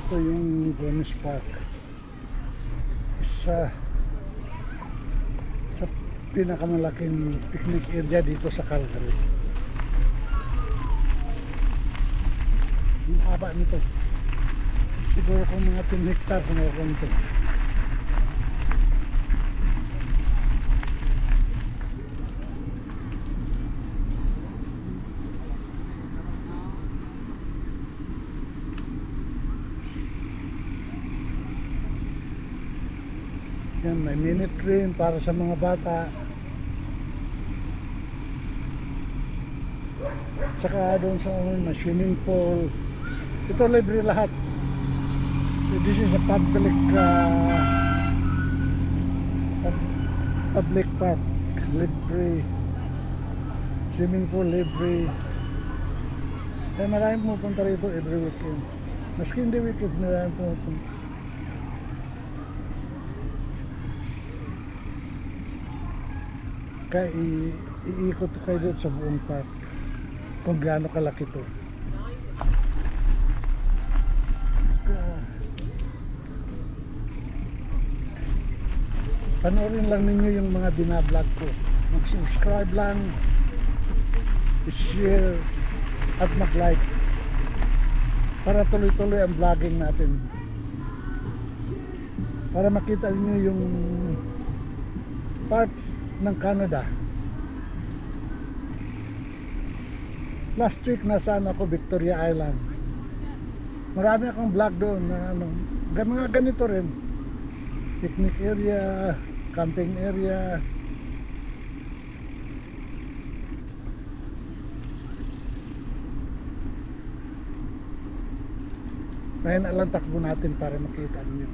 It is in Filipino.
Ito yung Venice Park. Isa sa pinakamalaking picnic area dito sa Calgary. Ang haba nito. Siguro kung mga 10 hectares na meron nito. Yan, may mini train para sa mga bata. Saka doon sa may swimming pool. Ito libre lahat. This is a public public park. Libre. Swimming pool libre. Eh maraming pumupunta rito every weekend. Maski hindi weekend, maraming pumupunta. Kaya iikot kayo dito sa buong park kung gaano kalaki to. Panoorin lang ninyo yung mga binablog ko. Mag-subscribe lang, i-share at mag-like para tuloy-tuloy ang vlogging natin, para makita niyo yung parts ng Canada. Last week nasaan ako, Victoria Island. Marami akong vlog doon na mga ganito rin. Picnic area, camping area. Kaya na lang takbo natin para makita niyo.